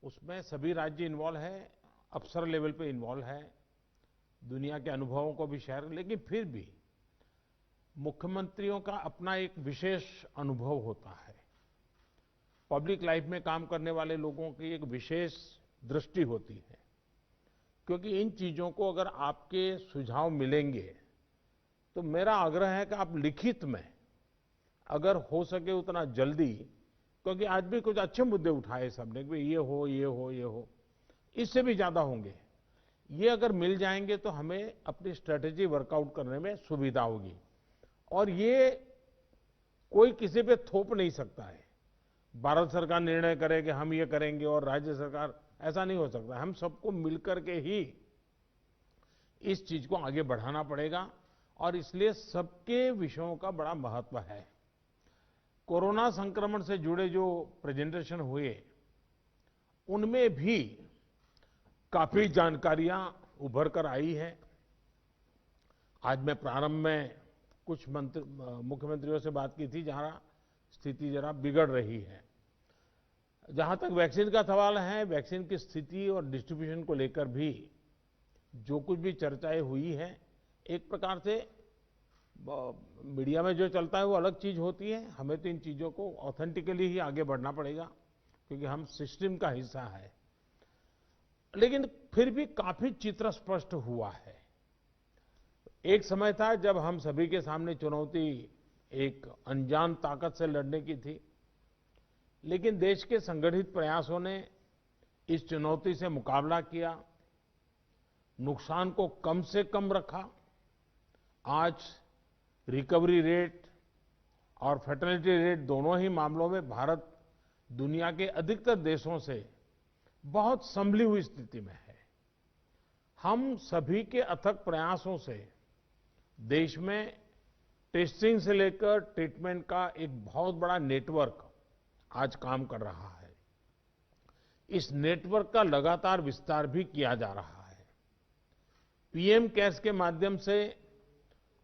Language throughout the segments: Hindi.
उसमें सभी राज्य इन्वॉल्व है, अफसर लेवल पे इन्वॉल्व है, दुनिया के अनुभवों को भी शेयर, लेकिन फिर भी मुख्यमंत्रियों का अपना एक विशेष अनुभव होता है। पब्लिक लाइफ में काम करने वाले लोगों की एक विशेष दृष्टि होती है, क्योंकि इन चीजों को अगर आपके सुझाव मिलेंगे तो मेरा आग्रह है कि आप लिखित में अगर हो सके उतना जल्दी, क्योंकि आज भी कुछ अच्छे मुद्दे उठाए सबने कि ये हो ये हो ये हो, इससे भी ज्यादा होंगे। ये अगर मिल जाएंगे तो हमें अपनी स्ट्रेटेजी वर्कआउट करने में सुविधा होगी। और ये कोई किसी पे थोप नहीं सकता है। भारत सरकार निर्णय करे कि हम ये करेंगे और राज्य सरकार, ऐसा नहीं हो सकता। हम सबको मिलकर के ही इस चीज को आगे बढ़ाना पड़ेगा और इसलिए सबके विषयों का बड़ा महत्व है। कोरोना संक्रमण से जुड़े जो प्रेजेंटेशन हुए उनमें भी काफी जानकारियां उभर कर आई हैं। आज मैं प्रारंभ में कुछ मुख्यमंत्रियों से बात की थी जहां स्थिति जरा बिगड़ रही है। जहां तक वैक्सीन का सवाल है, वैक्सीन की स्थिति और डिस्ट्रीब्यूशन को लेकर भी जो कुछ भी चर्चाएं हुई हैं, एक प्रकार से मीडिया में जो चलता है वो अलग चीज होती है। हमें तो इन चीजों को ऑथेंटिकली ही आगे बढ़ना पड़ेगा, क्योंकि हम सिस्टम का हिस्सा है। लेकिन फिर भी काफी चित्र स्पष्ट हुआ है। एक समय था जब हम सभी के सामने चुनौती एक अनजान ताकत से लड़ने की थी, लेकिन देश के संगठित प्रयासों ने इस चुनौती से मुकाबला किया, नुकसान को कम से कम रखा। आज रिकवरी रेट और फर्टिलिटी रेट दोनों ही मामलों में भारत दुनिया के अधिकतर देशों से बहुत संभली हुई स्थिति में है। हम सभी के अथक प्रयासों से देश में टेस्टिंग से लेकर ट्रीटमेंट का एक बहुत बड़ा नेटवर्क आज काम कर रहा है। इस नेटवर्क का लगातार विस्तार भी किया जा रहा है। पीएम केयर्स के माध्यम से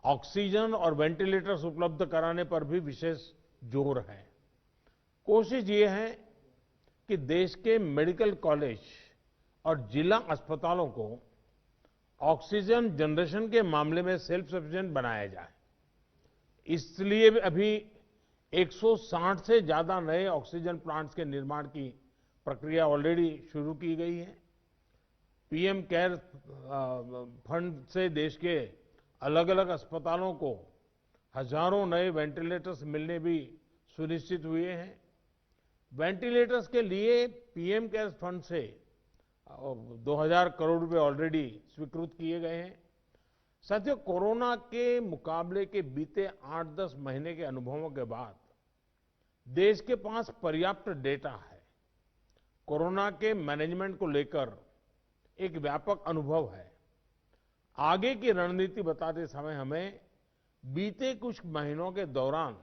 ऑक्सीजन और वेंटिलेटर्स उपलब्ध कराने पर भी विशेष जोर है। कोशिश ये है कि देश के मेडिकल कॉलेज और जिला अस्पतालों को ऑक्सीजन जनरेशन के मामले में सेल्फ सफिशिएंट बनाया जाए। इसलिए अभी 160 से ज्यादा नए ऑक्सीजन प्लांट्स के निर्माण की प्रक्रिया ऑलरेडी शुरू की गई है। पीएम केयर फंड से देश के अलग अलग अस्पतालों को हजारों नए वेंटिलेटर्स मिलने भी सुनिश्चित हुए हैं। वेंटिलेटर्स के लिए पीएम केयर्स फंड से 2000 करोड़ रुपए ऑलरेडी स्वीकृत किए गए हैं। साथियों, कोरोना के मुकाबले के बीते 8-10 महीने के अनुभवों के बाद देश के पास पर्याप्त डेटा है। कोरोना के मैनेजमेंट को लेकर एक व्यापक अनुभव है। आगे की रणनीति बताते समय हमें बीते कुछ महीनों के दौरान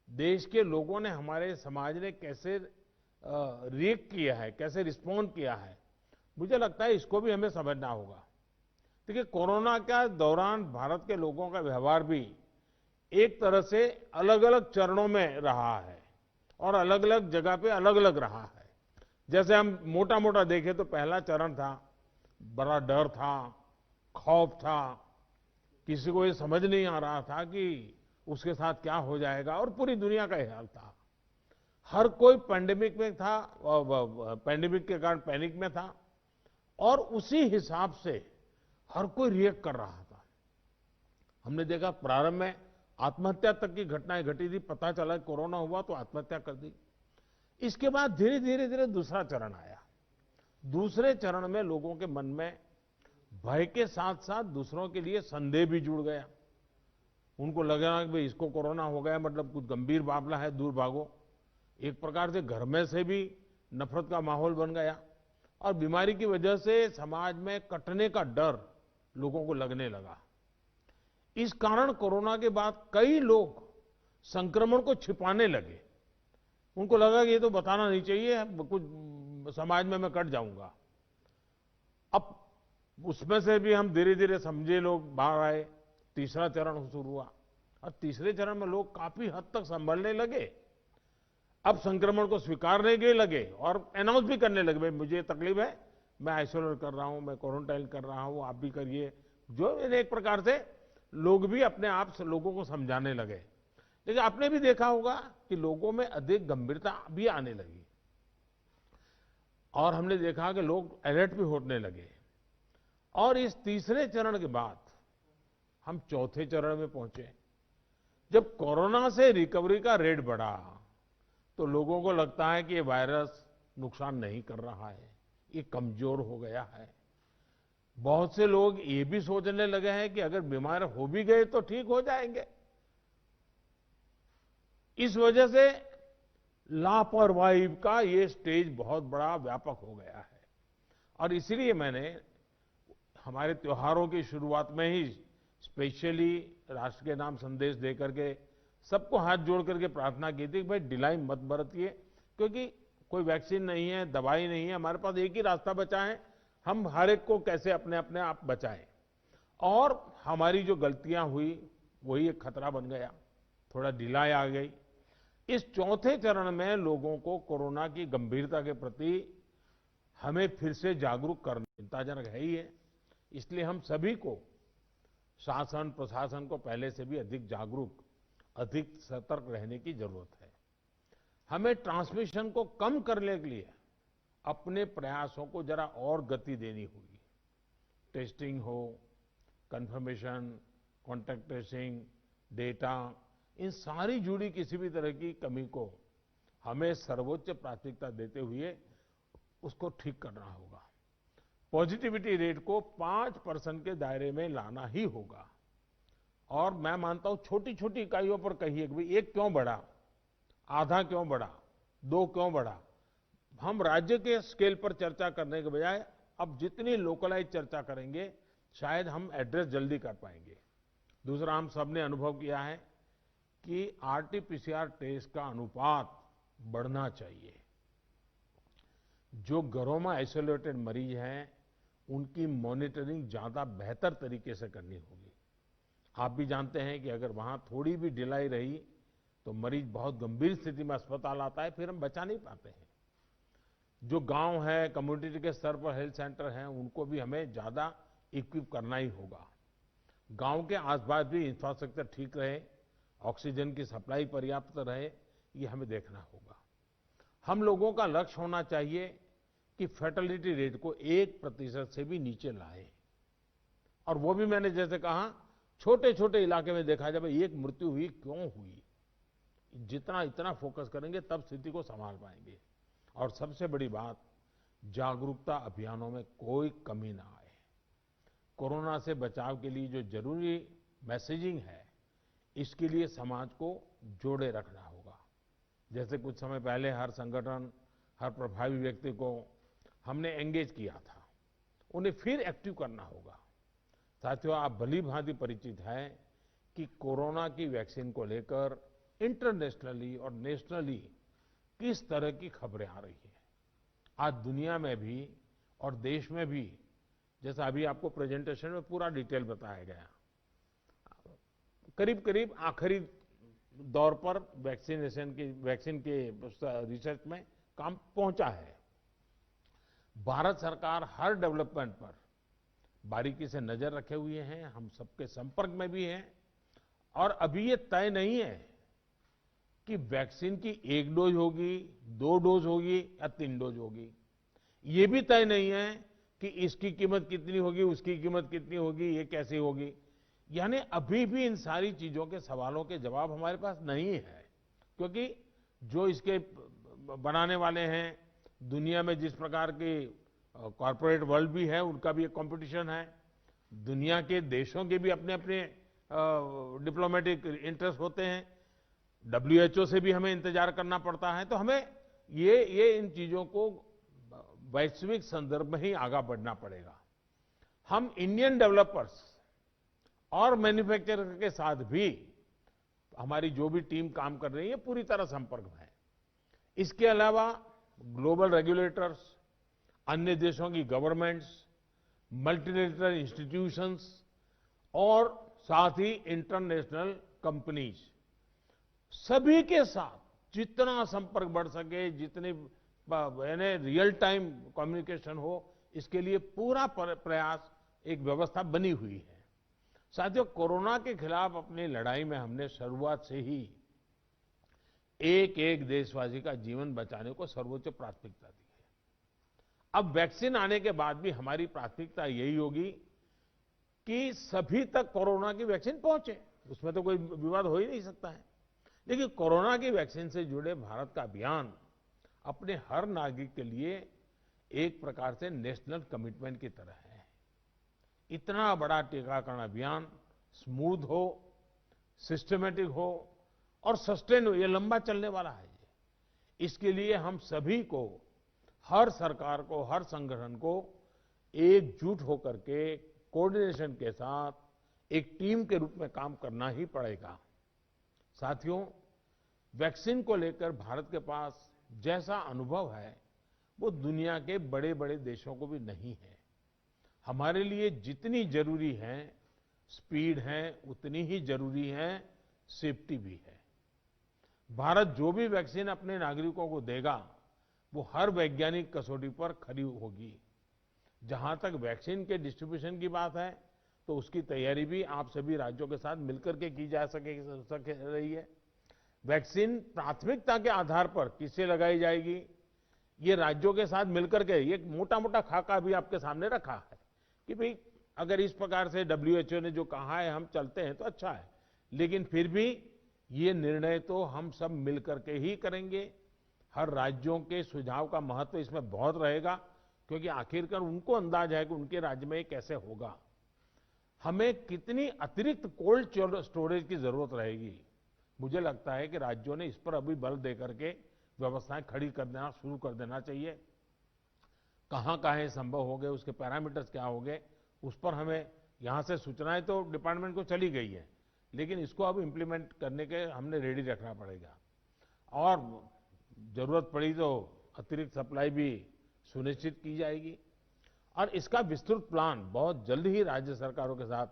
देश के लोगों ने, हमारे समाज ने कैसे रिएक्ट किया है, कैसे रिस्पॉन्ड किया है, मुझे लगता है इसको भी हमें समझना होगा। देखिए, कोरोना के दौरान भारत के लोगों का व्यवहार भी एक तरह से अलग अलग चरणों में रहा है और अलग अलग जगह पे अलग अलग रहा है। जैसे हम मोटा मोटा देखें तो पहला चरण था, बड़ा डर था, खौफ था, किसी को ये समझ नहीं आ रहा था कि उसके साथ क्या हो जाएगा, और पूरी दुनिया का ये हाल था। हर कोई पैंडेमिक में था, पैंडेमिक के कारण पैनिक में था और उसी हिसाब से हर कोई रिएक्ट कर रहा था। हमने देखा प्रारंभ में आत्महत्या तक की घटनाएं घटी थी। पता चला कोरोना हुआ तो आत्महत्या कर दी। इसके बाद धीरे धीरे धीरे दूसरा चरण आया। दूसरे चरण में लोगों के मन में भय के साथ साथ दूसरों के लिए संदेह भी जुड़ गया। उनको लगा कि भाई इसको कोरोना हो गया मतलब कुछ गंभीर मामला है, दूर भागो। एक प्रकार से घर में से भी नफरत का माहौल बन गया और बीमारी की वजह से समाज में कटने का डर लोगों को लगने लगा। इस कारण कोरोना के बाद कई लोग संक्रमण को छिपाने लगे। उनको लगा कि ये तो बताना नहीं चाहिए, कुछ समाज में मैं कट जाऊंगा। अब उसमें से भी हम धीरे धीरे समझे लोग बाहर आए। तीसरा चरण शुरू हुआ और तीसरे चरण में लोग काफी हद तक संभलने लगे। अब संक्रमण को स्वीकारने के लगे और अनाउंस भी करने लगे, भाई मुझे तकलीफ है, मैं आइसोलेट कर रहा हूं, मैं क्वारंटाइन कर रहा हूं, आप भी करिए। जो एक प्रकार से लोग भी अपने आप से लोगों को समझाने लगे। लेकिन आपने भी देखा होगा कि लोगों में अधिक गंभीरता भी आने लगी और हमने देखा कि लोग अलर्ट भी होने लगे। और इस तीसरे चरण के बाद हम चौथे चरण में पहुंचे। जब कोरोना से रिकवरी का रेट बढ़ा तो लोगों को लगता है कि ये वायरस नुकसान नहीं कर रहा है, ये कमजोर हो गया है। बहुत से लोग ये भी सोचने लगे हैं कि अगर बीमार हो भी गए तो ठीक हो जाएंगे। इस वजह से लापरवाही का ये स्टेज बहुत बड़ा व्यापक हो गया है। और इसलिए मैंने हमारे त्योहारों की शुरुआत में ही स्पेशली राष्ट्र के नाम संदेश देकर के सबको हाथ जोड़ करके प्रार्थना की थी कि भाई ढिलाई मत बरतिए, क्योंकि कोई वैक्सीन नहीं है, दवाई नहीं है, हमारे पास एक ही रास्ता बचा है, हम हर एक को कैसे अपने अपने आप बचाएं। और हमारी जो गलतियां हुई वही एक खतरा बन गया, थोड़ा ढिलाई आ गई। इस चौथे चरण में लोगों को कोरोना की गंभीरता के प्रति हमें फिर से जागरूक करना चिंताजनक है ही है। इसलिए हम सभी को, शासन प्रशासन को पहले से भी अधिक जागरूक, अधिक सतर्क रहने की जरूरत है। हमें ट्रांसमिशन को कम करने के लिए अपने प्रयासों को जरा और गति देनी होगी। टेस्टिंग हो, कंफर्मेशन, कॉन्टैक्ट ट्रेसिंग, डेटा, इन सारी जुड़ी किसी भी तरह की कमी को हमें सर्वोच्च प्राथमिकता देते हुए उसको ठीक करना होगा। पॉजिटिविटी रेट को 5% के दायरे में लाना ही होगा। और मैं मानता हूं छोटी छोटी इकाइयों पर कहिए कि भाई एक क्यों बढ़ा, आधा क्यों बढ़ा, 2 क्यों बढ़ा। हम राज्य के स्केल पर चर्चा करने के बजाय अब जितनी लोकलाइज चर्चा करेंगे शायद हम एड्रेस जल्दी कर पाएंगे। दूसरा, हम सबने अनुभव किया है कि आरटीपीसीआर टेस्ट का अनुपात बढ़ना चाहिए। जो घरों में आइसोलेटेड मरीज हैं उनकी मॉनिटरिंग ज्यादा बेहतर तरीके से करनी होगी। आप भी जानते हैं कि अगर वहां थोड़ी भी ढिलाई रही तो मरीज बहुत गंभीर स्थिति में अस्पताल आता है, फिर हम बचा नहीं पाते हैं। जो गांव है, कम्युनिटी के स्तर पर हेल्थ सेंटर हैं, उनको भी हमें ज्यादा इक्विप करना ही होगा। गांव के आसपास भी इंफ्रास्ट्रक्चर ठीक रहे, ऑक्सीजन की सप्लाई पर्याप्त रहे, ये हमें देखना होगा। हम लोगों का लक्ष्य होना चाहिए कि फर्टिलिटी रेट को 1% से भी नीचे लाए। और वो भी मैंने जैसे कहा, छोटे छोटे इलाके में देखा जाए एक मृत्यु हुई क्यों हुई, जितना इतना फोकस करेंगे तब स्थिति को संभाल पाएंगे। और सबसे बड़ी बात, जागरूकता अभियानों में कोई कमी ना आए। कोरोना से बचाव के लिए जो जरूरी मैसेजिंग है, इसके लिए समाज को जोड़े रखना होगा। जैसे कुछ समय पहले हर संगठन, हर प्रभावी व्यक्ति को हमने एंगेज किया था, उन्हें फिर एक्टिव करना होगा। साथियों, आप भली भांति परिचित हैं कि कोरोना की वैक्सीन को लेकर इंटरनेशनली और नेशनली किस तरह की खबरें आ रही हैं। आज दुनिया में भी और देश में भी, जैसा अभी आपको प्रेजेंटेशन में पूरा डिटेल बताया गया, करीब करीब आखिरी दौर पर वैक्सीन के रिसर्च में काम पहुंचा है। भारत सरकार हर डेवलपमेंट पर बारीकी से नजर रखे हुए हैं, हम सबके संपर्क में भी हैं। और अभी ये तय नहीं है कि वैक्सीन की 1 डोज होगी, 2 डोज होगी या 3 डोज होगी। ये भी तय नहीं है कि इसकी कीमत कितनी होगी, उसकी कीमत कितनी होगी, ये कैसी होगी। यानी अभी भी इन सारी चीजों के सवालों के जवाब हमारे पास नहीं है, क्योंकि जो इसके बनाने वाले हैं, दुनिया में जिस प्रकार की कॉर्पोरेट वर्ल्ड भी है, उनका भी एक कंपटीशन है। दुनिया के देशों के भी अपने अपने डिप्लोमेटिक इंटरेस्ट होते हैं। WHO से भी हमें इंतजार करना पड़ता है। तो हमें ये इन चीजों को वैश्विक संदर्भ में ही आगे बढ़ना पड़ेगा। हम इंडियन डेवलपर्स और मैन्युफैक्चरर के साथ भी हमारी जो भी टीम काम कर रही है पूरी तरह संपर्क में है। इसके अलावा ग्लोबल रेगुलेटर्स, अन्य देशों की गवर्नमेंट्स, मल्टीलेटरल इंस्टीट्यूशंस और साथ ही इंटरनेशनल कंपनीज, सभी के साथ जितना संपर्क बढ़ सके, जितने यानी रियल टाइम कम्युनिकेशन हो, इसके लिए पूरा प्रयास, एक व्यवस्था बनी हुई है। साथियों, कोरोना के खिलाफ अपनी लड़ाई में हमने शुरुआत से ही एक एक देशवासी का जीवन बचाने को सर्वोच्च प्राथमिकता दी है। अब वैक्सीन आने के बाद भी हमारी प्राथमिकता यही होगी कि सभी तक कोरोना की वैक्सीन पहुंचे, उसमें तो कोई विवाद हो ही नहीं सकता है। लेकिन कोरोना की वैक्सीन से जुड़े भारत का अभियान अपने हर नागरिक के लिए एक प्रकार से नेशनल कमिटमेंट की तरह है। इतना बड़ा टीकाकरण अभियान स्मूथ हो, सिस्टमैटिक हो और सस्टेन हो, ये लंबा चलने वाला है। इसके लिए हम सभी को, हर सरकार को, हर संगठन को एकजुट होकर के कोऑर्डिनेशन के साथ एक टीम के रूप में काम करना ही पड़ेगा। साथियों, वैक्सीन को लेकर भारत के पास जैसा अनुभव है वो दुनिया के बड़े बड़े देशों को भी नहीं है। हमारे लिए जितनी जरूरी है स्पीड है, उतनी ही जरूरी है सेफ्टी भी है। भारत जो भी वैक्सीन अपने नागरिकों को देगा वो हर वैज्ञानिक कसौटी पर खरी होगी। जहां तक वैक्सीन के डिस्ट्रीब्यूशन की बात है तो उसकी तैयारी भी आप सभी राज्यों के साथ मिलकर के की जा सके रही है। वैक्सीन प्राथमिकता के आधार पर किसे लगाई जाएगी, ये राज्यों के साथ मिलकर के एक मोटा मोटा खाका भी आपके सामने रखा है कि भाई अगर इस प्रकार से WHO ने जो कहा है हम चलते हैं तो अच्छा है, लेकिन फिर भी ये निर्णय तो हम सब मिलकर के ही करेंगे। हर राज्यों के सुझाव का महत्व इसमें बहुत रहेगा, क्योंकि आखिरकार उनको अंदाज है कि उनके राज्य में ये कैसे होगा। हमें कितनी अतिरिक्त कोल्ड स्टोरेज की जरूरत रहेगी, मुझे लगता है कि राज्यों ने इस पर अभी बल देकर के व्यवस्थाएं खड़ी कर देना शुरू कर देना चाहिए। कहां कहां संभव हो गए, उसके पैरामीटर्स क्या हो गए, उस पर हमें यहां से सूचनाएं तो डिपार्टमेंट को चली गई है, लेकिन इसको अब इम्प्लीमेंट करने के हमने रेडी रखना पड़ेगा। और जरूरत पड़ी तो अतिरिक्त सप्लाई भी सुनिश्चित की जाएगी। और इसका विस्तृत प्लान बहुत जल्द ही राज्य सरकारों के साथ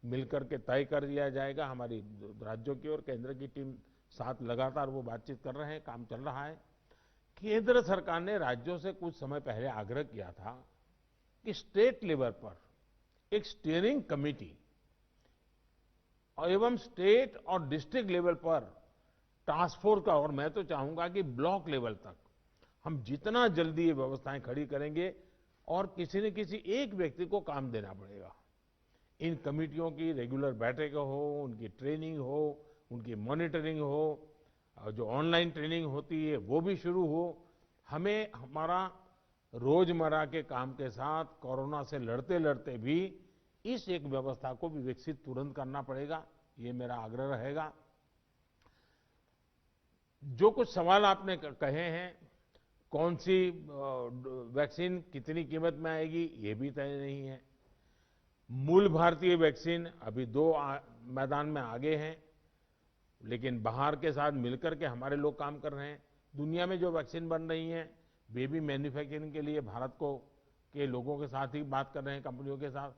मिलकर के तय कर दिया जाएगा। हमारी राज्यों की और केंद्र की टीम साथ लगातार वो बातचीत कर रहे हैं, काम चल रहा है। केंद्र सरकार ने राज्यों से कुछ समय पहले आग्रह किया था कि स्टेट लेवल पर एक स्टीयरिंग कमेटी एवं स्टेट और डिस्ट्रिक्ट लेवल पर टास्क फोर्स का, और मैं तो चाहूंगा कि ब्लॉक लेवल तक हम जितना जल्दी ये व्यवस्थाएं खड़ी करेंगे, और किसी न किसी एक व्यक्ति को काम देना पड़ेगा। इन कमेटियों की रेगुलर बैठकें हो, उनकी ट्रेनिंग हो, उनकी मॉनिटरिंग हो, और जो ऑनलाइन ट्रेनिंग होती है वो भी शुरू हो। हमें हमारा रोजमर्रा के काम के साथ कोरोना से लड़ते लड़ते भी इस एक व्यवस्था को भी विकसित तुरंत करना पड़ेगा, ये मेरा आग्रह रहेगा। जो कुछ सवाल आपने कहे हैं, कौन सी वैक्सीन कितनी कीमत में आएगी, ये भी तय नहीं है। मूल भारतीय वैक्सीन अभी दो मैदान में आगे हैं, लेकिन बाहर के साथ मिलकर के हमारे लोग काम कर रहे हैं। दुनिया में जो वैक्सीन बन रही हैं वे भी मैन्युफैक्चरिंग के लिए भारत को के लोगों के साथ ही बात कर रहे हैं, कंपनियों के साथ।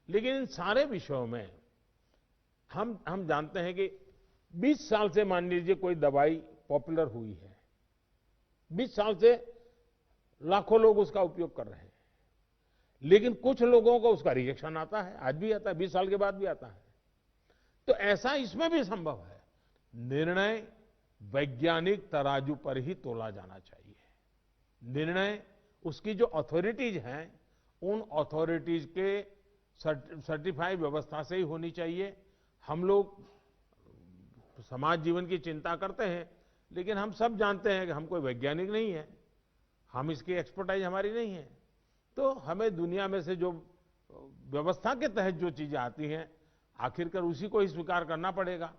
लेकिन इन सारे विषयों में हम जानते हैं कि 20 साल से मान लीजिए कोई दवाई पॉपुलर हुई है, 20 साल से लाखों लोग उसका उपयोग कर रहे हैं, लेकिन कुछ लोगों को उसका रिएक्शन आता है, आज भी आता है, 20 साल के बाद भी आता है। तो ऐसा इसमें भी संभव है। निर्णय वैज्ञानिक तराजू पर ही तोला जाना चाहिए। निर्णय उसकी जो अथॉरिटीज हैं उन अथॉरिटीज के सर्टिफाइड व्यवस्था से ही होनी चाहिए। हम लोग समाज जीवन की चिंता करते हैं, लेकिन हम सब जानते हैं कि हम कोई वैज्ञानिक नहीं है, हम इसकी एक्सपर्टाइज हमारी नहीं है। तो हमें दुनिया में से जो व्यवस्था के तहत जो चीजें आती हैं, आखिरकार उसी को ही स्वीकार करना पड़ेगा,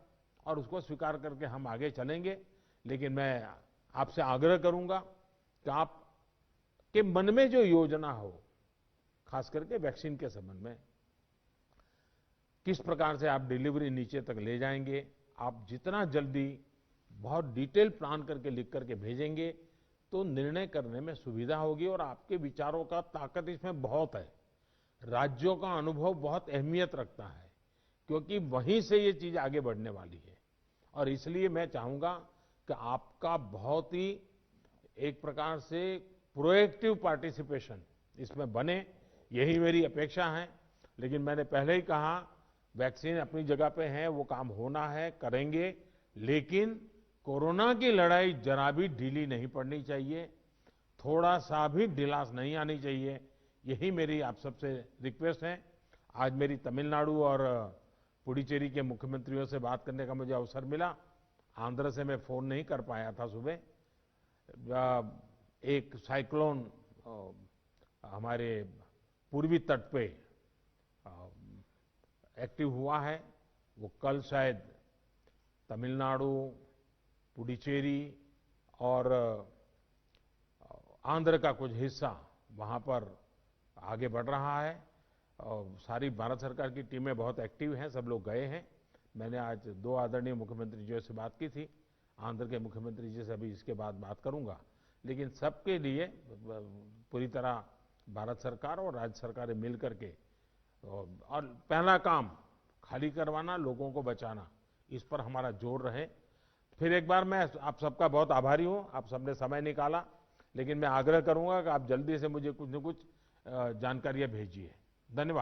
और उसको स्वीकार करके हम आगे चलेंगे। लेकिन मैं आपसे आग्रह करूंगा कि आप के मन में जो योजना हो, खास करके वैक्सीन के संबंध में, किस प्रकार से आप डिलीवरी नीचे तक ले जाएंगे, आप जितना जल्दी बहुत डिटेल प्लान करके लिख करके भेजेंगे तो निर्णय करने में सुविधा होगी। और आपके विचारों का ताकत इसमें बहुत है। राज्यों का अनुभव बहुत अहमियत रखता है, क्योंकि वहीं से ये चीज आगे बढ़ने वाली है। और इसलिए मैं चाहूंगा कि आपका बहुत ही एक प्रकार से प्रोएक्टिव पार्टिसिपेशन इसमें बने, यही मेरी अपेक्षा है। लेकिन मैंने पहले ही कहा, वैक्सीन अपनी जगह पे है, वो काम होना है, करेंगे, लेकिन कोरोना की लड़ाई जरा भी ढीली नहीं पड़नी चाहिए, थोड़ा सा भी ढिलास नहीं आनी चाहिए। यही मेरी आप सबसे रिक्वेस्ट है। आज मेरी तमिलनाडु और पुडुचेरी के मुख्यमंत्रियों से बात करने का मुझे अवसर मिला। आंध्र से मैं फोन नहीं कर पाया था सुबह। एक साइक्लोन हमारे पूर्वी तट पे एक्टिव हुआ है, वो कल शायद तमिलनाडु, पुडुचेरी और आंध्र का कुछ हिस्सा वहाँ पर आगे बढ़ रहा है। और सारी भारत सरकार की टीमें बहुत एक्टिव हैं, सब लोग गए हैं। मैंने आज 2 आदरणीय मुख्यमंत्री जी से बात की थी, आंध्र के मुख्यमंत्री जी से अभी इसके बाद बात करूंगा। लेकिन सबके लिए पूरी तरह भारत सरकार और राज्य सरकारें मिल करके, और पहला काम खाली करवाना, लोगों को बचाना, इस पर हमारा जोर रहे। फिर एक बार मैं आप सबका बहुत आभारी हूं, आप सबने समय निकाला। लेकिन मैं आग्रह करूंगा कि आप जल्दी से मुझे कुछ न कुछ जानकारियां भेजिए। धन्यवाद।